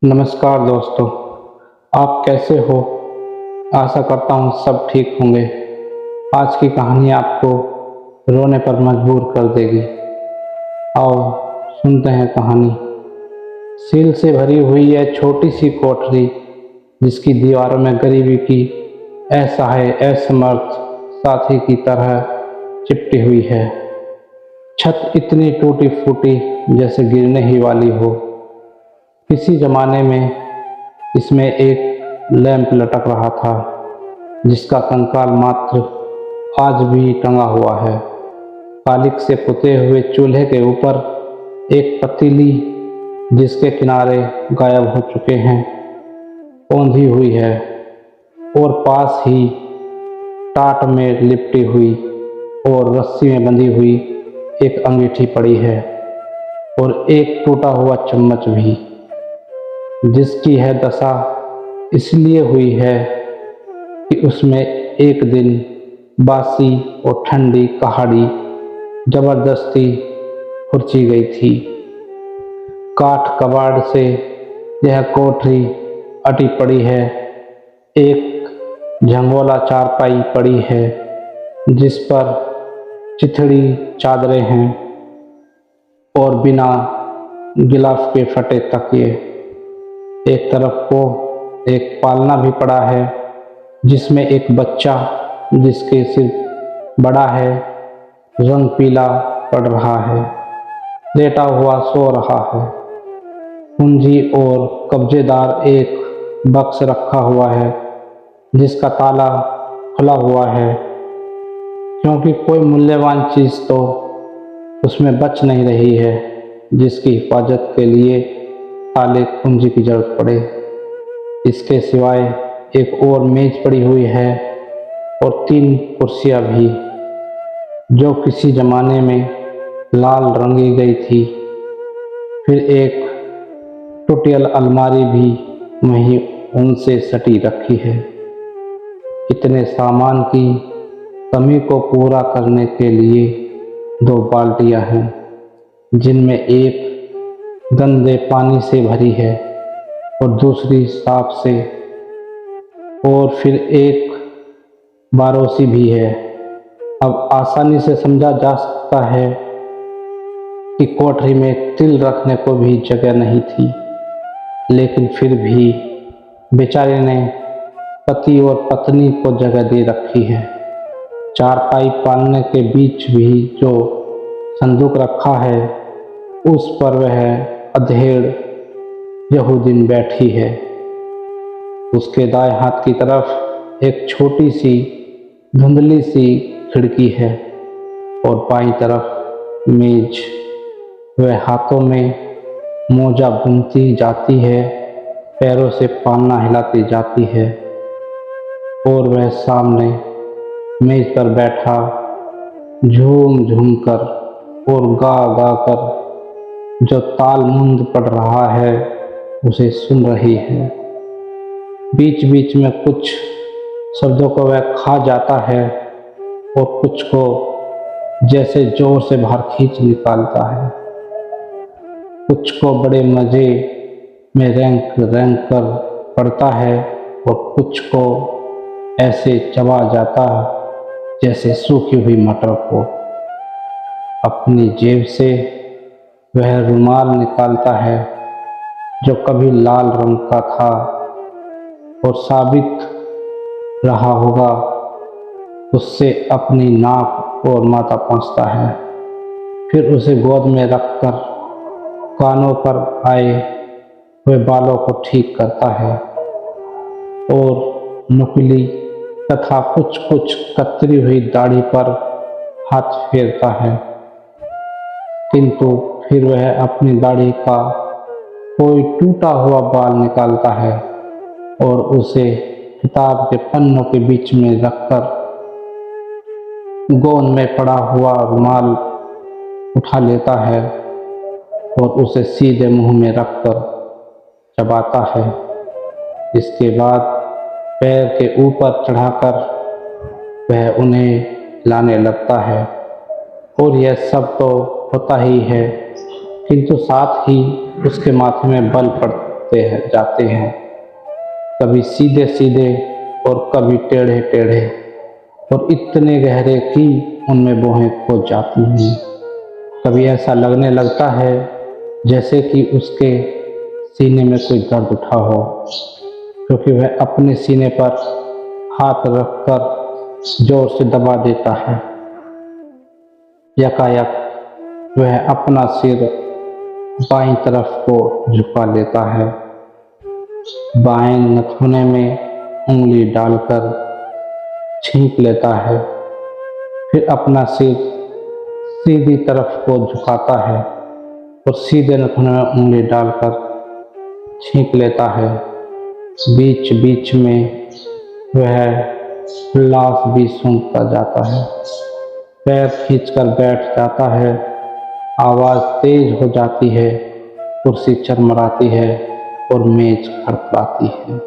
नमस्कार दोस्तों, आप कैसे हो? आशा करता हूँ सब ठीक होंगे। आज की कहानी आपको रोने पर मजबूर कर देगी। आओ सुनते हैं कहानी। सील से भरी हुई यह छोटी सी कोठरी, जिसकी दीवारों में गरीबी की असहाय असमर्थ साथी की तरह चिपटी हुई है। छत इतनी टूटी फूटी जैसे गिरने ही वाली हो। किसी जमाने में इसमें एक लैंप लटक रहा था, जिसका कंकाल मात्र आज भी टंगा हुआ है। कालिक से पुते हुए चूल्हे के ऊपर एक पतीली, जिसके किनारे गायब हो चुके हैं, औंधी हुई है और पास ही टाट में लिपटी हुई और रस्सी में बंधी हुई एक अंगीठी पड़ी है और एक टूटा हुआ चम्मच भी, जिसकी है दशा इसलिए हुई है कि उसमें एक दिन बासी और ठंडी कहाड़ी जबरदस्ती खुरची गई थी। काठ कबाड़ से यह कोठरी अटी पड़ी है। एक झंगोला चारपाई पड़ी है, जिस पर चिथड़ी चादरें हैं और बिना गिलाफ के फटे तकिए। एक तरफ को एक पालना भी पड़ा है, जिसमें एक बच्चा, जिसके सिर बड़ा है, रंग पीला पड़ रहा है, लेटा हुआ सो रहा है। कुंजी और कब्जेदार एक बक्स रखा हुआ है, जिसका ताला खुला हुआ है, क्योंकि कोई मूल्यवान चीज तो उसमें बच नहीं रही है, जिसकी हिफाजत के लिए ताले कुंजी की जरूरत पड़े। इसके सिवाय एक और मेज पड़ी हुई है और 3 कुर्सियां भी, जो किसी जमाने में लाल रंगी गई थी। फिर एक टूटियल अलमारी भी वहीं उनसे सटी रखी है। इतने सामान की कमी को पूरा करने के लिए 2 बाल्टियां हैं, जिनमें एक गंदे पानी से भरी है और दूसरी साफ से, और फिर एक बारोसी भी है। अब आसानी से समझा जा सकता है कि कोठरी में तिल रखने को भी जगह नहीं थी, लेकिन फिर भी बेचारे ने पति और पत्नी को जगह दे रखी है। चारपाई पालने के बीच भी जो संदूक रखा है, उस पर वह अधेड़ यहूदीन बैठी है। उसके दाएं हाथ की तरफ एक छोटी सी धुंधली सी खिड़की है और बाईं तरफ मेज। वह हाथों में मोजा बुनती जाती है, पैरों से पालना हिलाती जाती है, और वह सामने मेज पर बैठा झूम झूम कर और गा गा कर जो ताल मुंद पड़ रहा है, उसे सुन रही है। बीच बीच में कुछ शब्दों को वह खा जाता है और कुछ को जैसे जोर से बाहर खींच निकालता है। कुछ को बड़े मजे में रैंक रैंक कर पढ़ता है और कुछ को ऐसे चबा जाता है जैसे सूखी हुई मटर को। अपनी जेब से वह रुमाल निकालता है, जो कभी लाल रंग का था और साबित रहा होगा। उससे अपनी नाक और माथा पोंछता है, फिर उसे गोद में रखकर कानों पर आए हुए बालों को ठीक करता है और नुकीली तथा कुछ कुछ कतरी हुई दाढ़ी पर हाथ फेरता है। किंतु फिर वह अपनी दाढ़ी का कोई टूटा हुआ बाल निकालता है और उसे किताब के पन्नों के बीच में रखकर गोंद में पड़ा हुआ रुमाल उठा लेता है और उसे सीधे मुंह में रखकर चबाता है। इसके बाद पैर के ऊपर चढ़ाकर वह उन्हें लाने लगता है। और यह सब तो होता ही है, किंतु साथ ही उसके माथे में बल होते हैं जाते हैं, कभी सीधे सीधे और कभी टेढ़े टेढ़े, और इतने गहरे कि उनमें बोहें खो जाती हैं। कभी ऐसा लगने लगता है जैसे कि उसके सीने में कोई दर्द उठा हो, क्योंकि वह अपने सीने पर हाथ रखकर जोर से दबा देता है। यकायक वह अपना सिर बाईं तरफ को झुका लेता है, बाएं नथुने में उंगली डालकर छींक लेता है, फिर अपना सिर सीधी तरफ को झुकाता है और सीधे नथुने में उंगली डालकर छींक लेता है। बीच बीच में वह लाश भी सूंघता जाता है, पैर खींचकर बैठ जाता है, आवाज़ तेज हो जाती है, कुर्सी चरमराती है और मेज खड़खड़ाती है।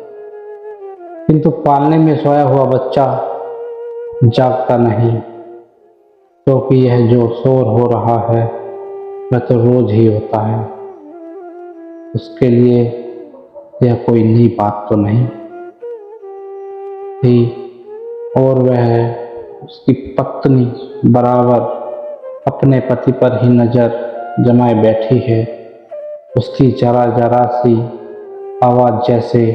किंतु पालने में सोया हुआ बच्चा जागता नहीं, क्योंकि यह जो शोर हो रहा है वह तो रोज ही होता है। उसके लिए यह कोई नई बात तो नहीं थी, और वह उसकी पत्नी बराबर अपने पति पर ही नज़र जमाए बैठी है। उसकी जरा जरा सी आवाज़ जैसे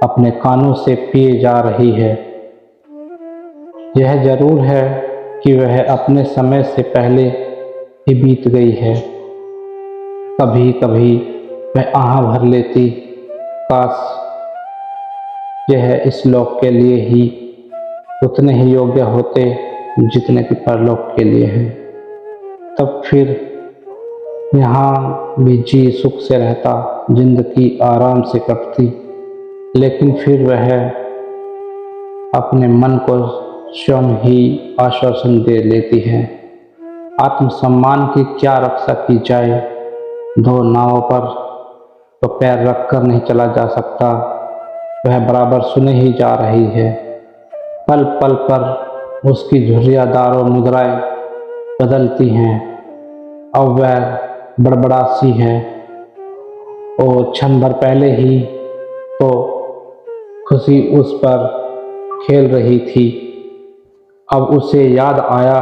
अपने कानों से पिए जा रही है। यह जरूर है कि वह अपने समय से पहले ही बीत गई है। कभी कभी वह आह भर लेती, काश यह इस लोक के लिए ही उतने ही योग्य होते जितने कि परलोक के लिए हैं। तब फिर यहाँ भी जी सुख से रहता, जिंदगी आराम से कटती। लेकिन फिर वह अपने मन को स्वयं ही आश्वासन दे लेती है। आत्मसम्मान की क्या रक्षा की जाए, दो नावों पर तो पैर रखकर नहीं चला जा सकता। वह बराबर सुने ही जा रही है, पल पल पर उसकी झुर्रियादार मुद्राएं बदलती हैं। अब वह बड़बड़ासी है और क्षण भर पहले ही तो खुशी उस पर खेल रही थी। अब उसे याद आया,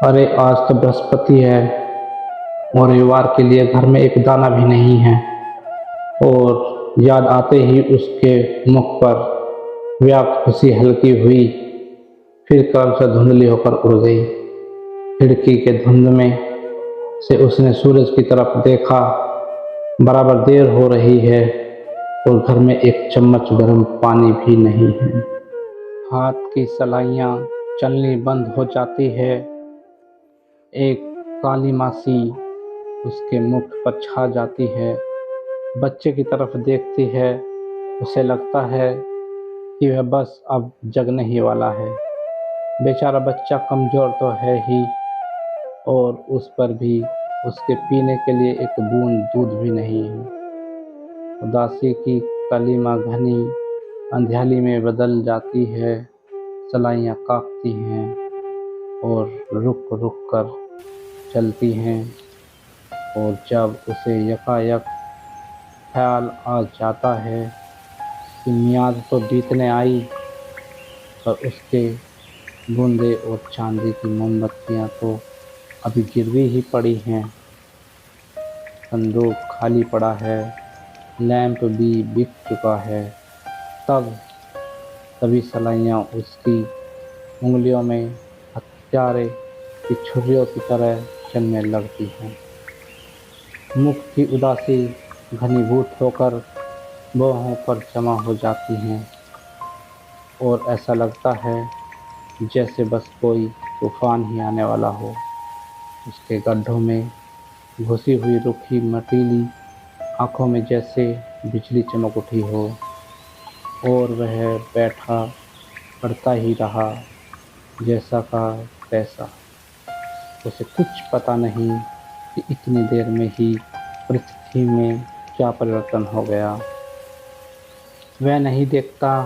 अरे आज तो बृहस्पति है और रविवार के लिए घर में एक दाना भी नहीं है। और याद आते ही उसके मुख पर व्याप्त खुशी हल्की हुई, फिर क्रमशः धुंधली होकर उड़ गई। खिड़की के धुंध में से उसने सूरज की तरफ देखा। बराबर देर हो रही है और घर में एक चम्मच गर्म पानी भी नहीं है। हाथ की सलाइयाँ चलनी बंद हो जाती है। एक काली मासी उसके मुख पर छा जाती है। बच्चे की तरफ देखती है, उसे लगता है कि वह बस अब जगने ही वाला है। बेचारा बच्चा कमज़ोर तो है ही, और उस पर भी उसके पीने के लिए एक बूंद दूध भी नहीं है। उदासी की कलीमा घनी अंधियाली में बदल जाती है। सलाइयाँ काँपती हैं और रुक रुक कर चलती हैं, और जब उसे यकायक ख्याल आ जाता है कि मियाद तो बीतने आई, पर उसके बूंदे और चांदी की मोमबत्तियाँ तो अभी गिरवी ही पड़ी हैं। संदूक खाली पड़ा है, लैंप भी बिक चुका है। तभी सलाइयाँ उसकी उंगलियों में हत्यारे की छुरियों की तरह चलने लगती हैं। मुख की उदासी घनीभूत होकर बाहों पर जमा हो जाती हैं, और ऐसा लगता है जैसे बस कोई तूफान ही आने वाला हो। उसके गड्ढों में घुसी हुई रुखी मटीली आँखों में जैसे बिजली चमक उठी हो, और वह बैठा पढ़ता ही रहा, जैसा का तैसा। उसे कुछ पता नहीं कि इतनी देर में ही परिस्थिति में क्या परिवर्तन हो गया। वह नहीं देखता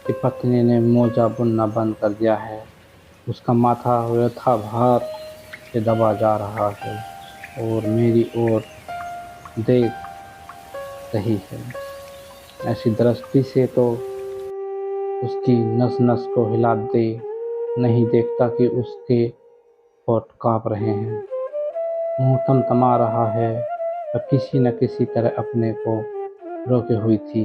कि पत्नी ने मोजा बुनना बंद कर दिया है। उसका माथा व्यथा भार से दबा जा रहा है, और मेरी ओर देख रही है। ऐसी दृष्टि से तो उसकी नस नस को हिला दे, नहीं देखता कि उसके होठ काँप रहे हैं, मुंह थमथमा रहा है। वह किसी न किसी तरह अपने को रोके हुई थी,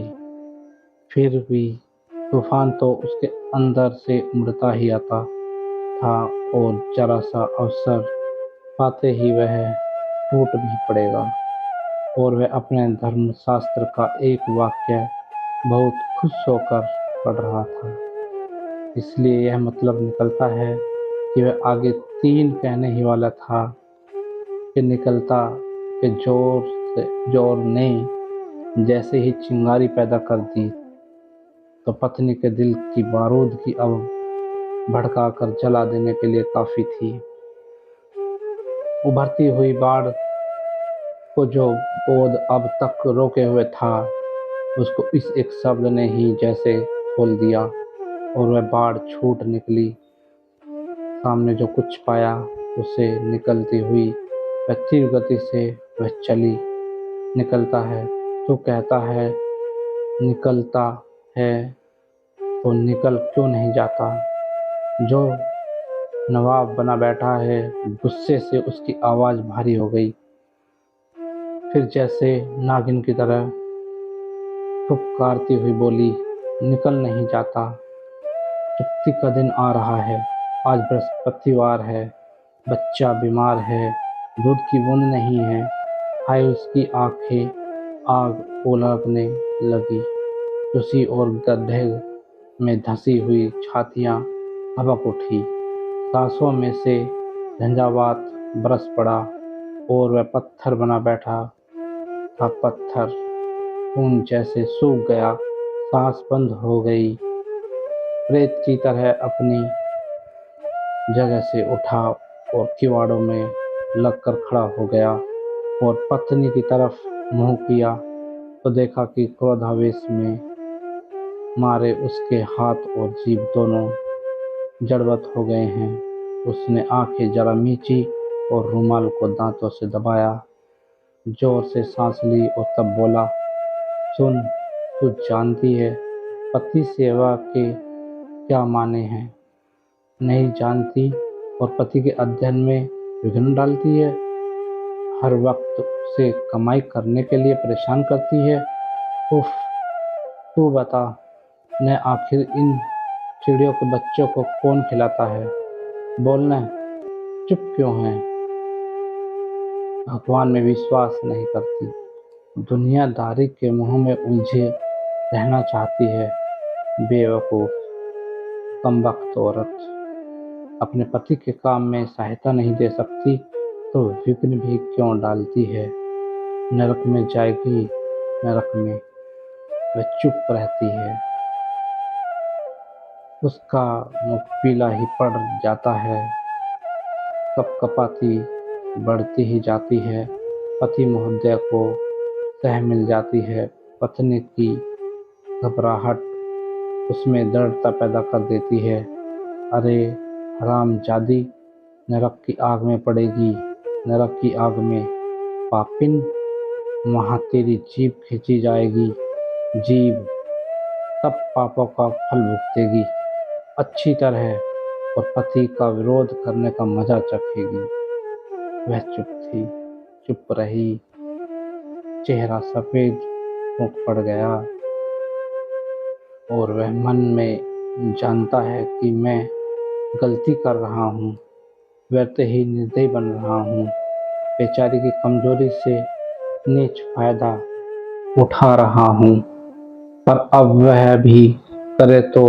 फिर भी तूफान तो उसके अंदर से उमड़ता ही आता था और जरा सा अवसर पाते ही वह टूट भी पड़ेगा। और वह अपने धर्मशास्त्र का एक वाक्य बहुत खुश होकर पढ़ रहा था। इसलिए यह मतलब निकलता है कि वह आगे 3 कहने ही वाला था कि निकलता कि जोर ने जैसे ही चिंगारी पैदा कर दी तो पत्नी के दिल की बारूद की अब भड़काकर जला देने के लिए काफ़ी थी। उभरती हुई बाढ़ को जो बोध अब तक रोके हुए था, उसको इस एक शब्द ने ही जैसे खोल दिया और वह बाढ़ छूट निकली। सामने जो कुछ पाया उसे निकलती हुई वह तीव्र गति से वह चली। निकलता है तो कहता है, निकलता है तो निकल क्यों नहीं जाता। जो नवाब बना बैठा है, गुस्से से उसकी आवाज़ भारी हो गई। फिर जैसे नागिन की तरह फुफकारती हुई बोली, निकल नहीं जाता। चुप्ती का दिन आ रहा है, आज बृहस्पतिवार है, बच्चा बीमार है, दूध की बूंद नहीं है। हाय उसकी आंखें आग उलगने लगी। उसी और गड्ढे में धंसी हुई छातियां भभक उठी। सांसों में से झंझावात बरस पड़ा और वह पत्थर बना बैठा था। पत्थर खून जैसे सूख गया, सांस बंद हो गई। प्रेत की तरह अपनी जगह से उठा और किवाड़ों में लगकर खड़ा हो गया और पत्नी की तरफ मुंह किया तो देखा कि क्रोधावेश में मारे उसके हाथ और जीभ दोनों जड़वत हो गए हैं। उसने आंखें जरा मींची और रुमाल को दांतों से दबाया, जोर से सांस ली और तब बोला, सुन, तू जानती है पति सेवा के क्या माने हैं? नहीं जानती और पति के अध्ययन में विघ्न डालती है, हर वक्त उसे कमाई करने के लिए परेशान करती है। उफ, तू बता न, आखिर इन चिड़ियों के बच्चों को कौन खिलाता है? बोलना, चुप क्यों है? भगवान में विश्वास नहीं करती, दुनियादारी के मुंह में उलझे रहना चाहती है। बेवकूफ, कमबख्त औरत, अपने पति के काम में सहायता नहीं दे सकती तो विघ्न भी क्यों डालती है? नरक में जाएगी, नरक में। वह चुप रहती है। उसका मुख पीला ही पड़ जाता है, कपकपाती बढ़ती ही जाती है। पति महोदय को सह मिल जाती है। पत्नी की घबराहट उसमें दृढ़ता पैदा कर देती है। अरे हरामजादी, नरक की आग में पड़ेगी, नरक की आग में। पापिन, वहाँ तेरी जीभ खींची जाएगी। जीभ सब पापों का फल भुगतेगी अच्छी तरह और पति का विरोध करने का मजा चखेगी। वह चुप थी, चुप रही। चेहरा सफ़ेद हो पड़ गया और वह मन में जानता है कि मैं गलती कर रहा हूँ, व्यर्थ ही निर्दयी बन रहा हूँ, बेचारी की कमजोरी से नीच फायदा उठा रहा हूँ। पर अब वह भी करे तो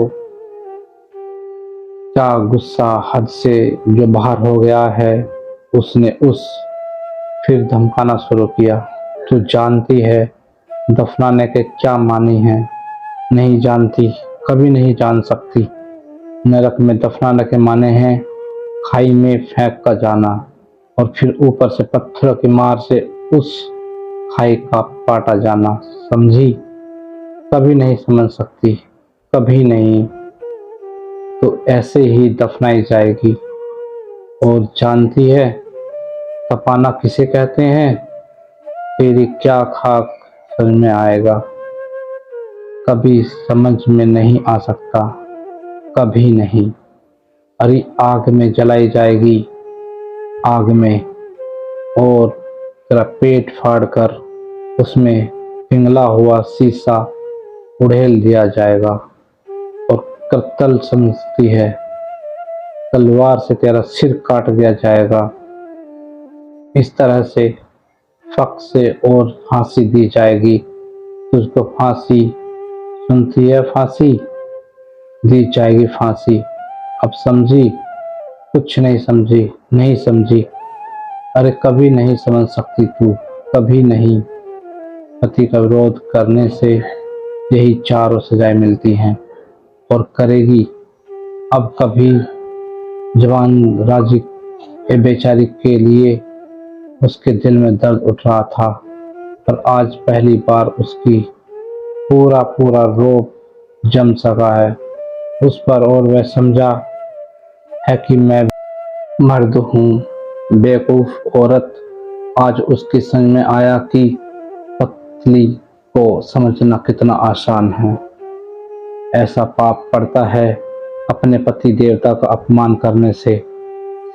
क्या? गुस्सा हद से जो बाहर हो गया है, उसने फिर धमकाना शुरू किया। तू जानती है दफनाने के क्या मानी हैं? नहीं जानती, कभी नहीं जान सकती। नरक में दफनाने के माने हैं खाई में फेंक कर जाना और फिर ऊपर से पत्थरों की मार से उस खाई का पाटा जाना। समझी? कभी नहीं समझ सकती, कभी नहीं। तो ऐसे ही दफनाई जाएगी। और जानती है तपाना किसे कहते हैं? तेरी क्या खाक समझ में आएगा, कभी समझ में नहीं आ सकता, कभी नहीं। अरे आग में जलाई जाएगी, आग में, और तेरा पेट फाड़ कर उसमें पिघला हुआ शीशा उड़ेल दिया जाएगा। और कत्ल समझती है, तलवार से तेरा सिर काट दिया जाएगा। इस तरह से फक से और फांसी दी जाएगी। तुझको फांसी सुनती है, फांसी दी जाएगी, फांसी। अब समझी? कुछ नहीं समझी, नहीं समझी। अरे कभी नहीं समझ सकती तू, कभी नहीं। पति का विरोध करने से यही चारों सजाएं मिलती हैं, और करेगी। अब कभी जवान राजी ए बेचारी के लिए उसके दिल में दर्द उठ रहा था, पर आज पहली बार उसकी पूरा पूरा रोब जम सका है उस पर, और वह समझा है कि मैं मर्द हूँ। बेवकूफ औरत। आज उसकी समझ में आया कि पत्नी को समझना कितना आसान है। ऐसा पाप पड़ता है अपने पति देवता का अपमान करने से।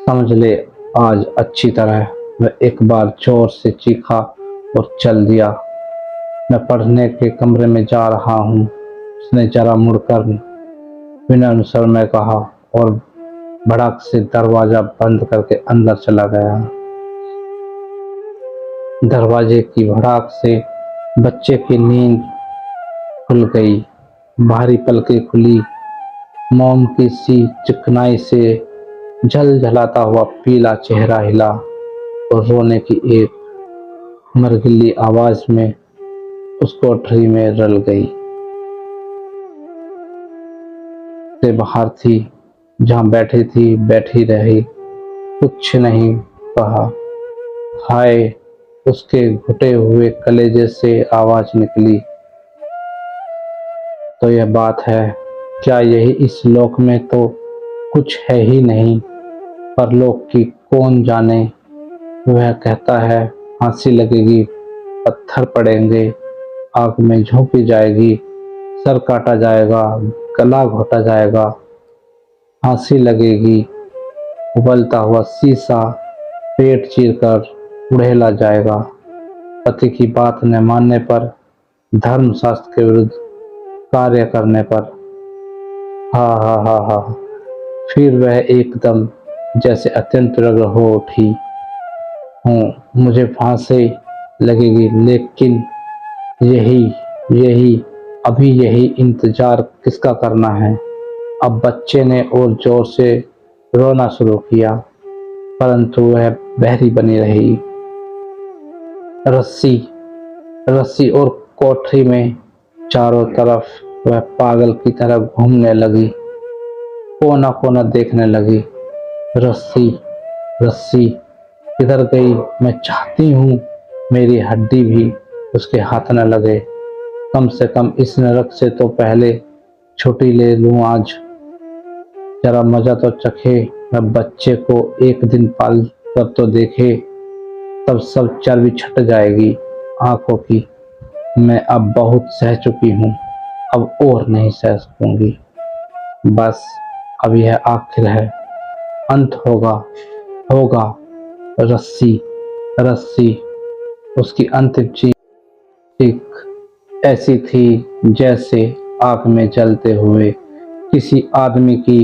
समझ ले आज अच्छी तरह। वह एक बार जोर से चीखा और चल दिया। मैं पढ़ने के कमरे में जा रहा हूँ, उसने जरा मुड़कर विनम्र स्वर में कहा, और भड़क से दरवाजा बंद करके अंदर चला गया। दरवाजे की भड़ाक से बच्चे की नींद खुल गई। भारी पलकें खुली। मोम की सी चिकनाई से झलझलाता हुआ पीला चेहरा हिला, और रोने की एक मरगिली आवाज में उस कोठरी में रल गई। से बाहर थी, जहां बैठी थी बैठी रही, कुछ नहीं कहा। हाय, उसके घुटे हुए कलेजे से आवाज निकली, तो यह बात है क्या? यही इस लोक में तो कुछ है ही नहीं, परलोक की कौन जाने। वह कहता है फांसी लगेगी, पत्थर पड़ेंगे, आग में झोंकी जाएगी, सर काटा जाएगा, गला घोटा जाएगा, फांसी लगेगी, उबलता हुआ शीशा पेट चीरकर उड़ेला जाएगा, पति की बात न मानने पर, धर्मशास्त्र के विरुद्ध कार्य करने पर। हा हा हा हा। फिर वह एकदम जैसे अत्यंत व्यग्र हो उठी। हूँ, मुझे फांसी लगेगी, लेकिन यही यही अभी यही इंतजार किसका करना है? अब बच्चे ने और जोर से रोना शुरू किया, परंतु वह बहरी बनी रही। रस्सी रस्सी और कोठरी में चारों तरफ वह पागल की तरह घूमने लगी, कोना कोना देखने लगी। रस्सी रस्सी किधर गई? मैं चाहती हूँ मेरी हड्डी भी उसके हाथ न लगे। कम से कम इस नरक से तो पहले छुट्टी ले लूं आज। जरा मजा तो चखे, मैं बच्चे को एक दिन पाल कर तो देखे, तब सब चर्बी छट जाएगी आंखों की। मैं अब बहुत सह चुकी हूँ, अब और नहीं सह सकूंगी। बस अब यह आखिर है, अंत होगा होगा। रस्सी रस्सी। उसकी अंतिम चीख ऐसी थी जैसे आग में जलते हुए किसी आदमी की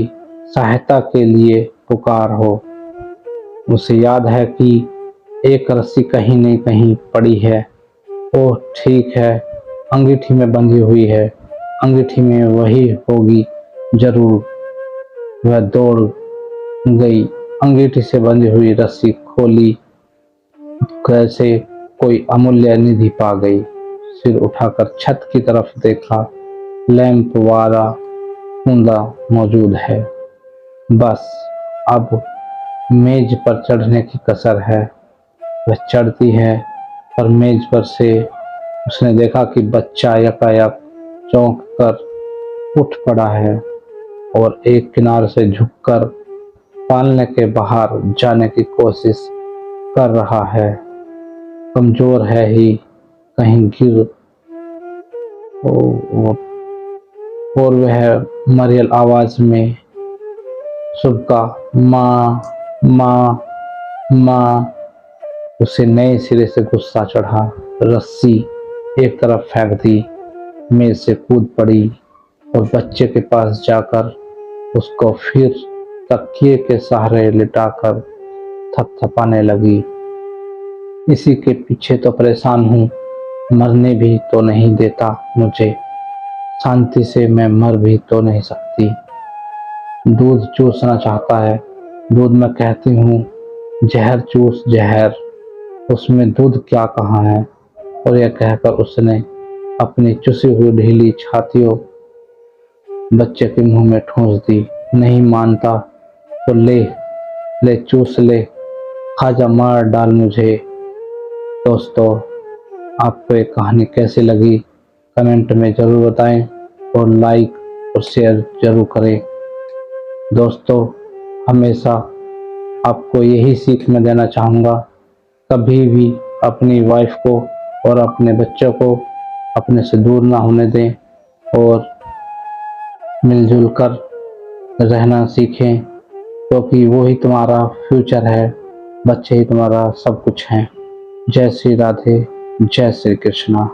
सहायता के लिए पुकार हो। उसे याद है कि एक रस्सी कहीं न कहीं पड़ी है। ओह ठीक है, अंगीठी में बंधी हुई है, अंगीठी में वही होगी जरूर। वह दौड़ गई, अंगीठी से बंधी हुई रस्सी खोली, कैसे कोई अमूल्य निधि पा गई। सिर उठाकर छत की तरफ देखा, लैंप वाला कुंदा मौजूद है। बस अब मेज पर चढ़ने की कसर है। वह चढ़ती है, पर मेज पर से उसने देखा कि बच्चा यकायक चौंक कर उठ पड़ा है और एक किनारे से झुककर पालने के बाहर जाने की कोशिश कर रहा है। कमजोर है ही, कहीं गिर और वह मरियल आवाज में शुभ का माँ माँ माँ। उसे नए सिरे से गुस्सा चढ़ा। रस्सी एक तरफ फेंक दी, मेज से कूद पड़ी और बच्चे के पास जाकर उसको फिर तकिए के सहारे लिटाकर थपथपाने लगी। इसी के पीछे तो परेशान हूँ, मरने भी तो नहीं देता मुझे, शांति से मैं मर भी तो नहीं सकती। दूध चूसना चाहता है, दूध में कहती हूँ जहर चूस जहर, उसमें दूध क्या कहाँ है। और यह कहकर उसने अपनी चुसी हुई ढीली छातियों बच्चे के मुंह में ठूंस दी। नहीं मानता तो ले ले चूस ले, खाजा मार डाल मुझे। दोस्तों, आपको ये कहानी कैसी लगी कमेंट में ज़रूर बताएं और लाइक और शेयर ज़रूर करें। दोस्तों, हमेशा आपको यही सीख मैं देना चाहूँगा, कभी भी अपनी वाइफ को और अपने बच्चों को अपने से दूर ना होने दें और मिलजुल कर रहना सीखें, क्योंकि वो ही तुम्हारा फ्यूचर है, बच्चे ही तुम्हारा सब कुछ हैं। जय श्री राधे, जय श्री कृष्णा।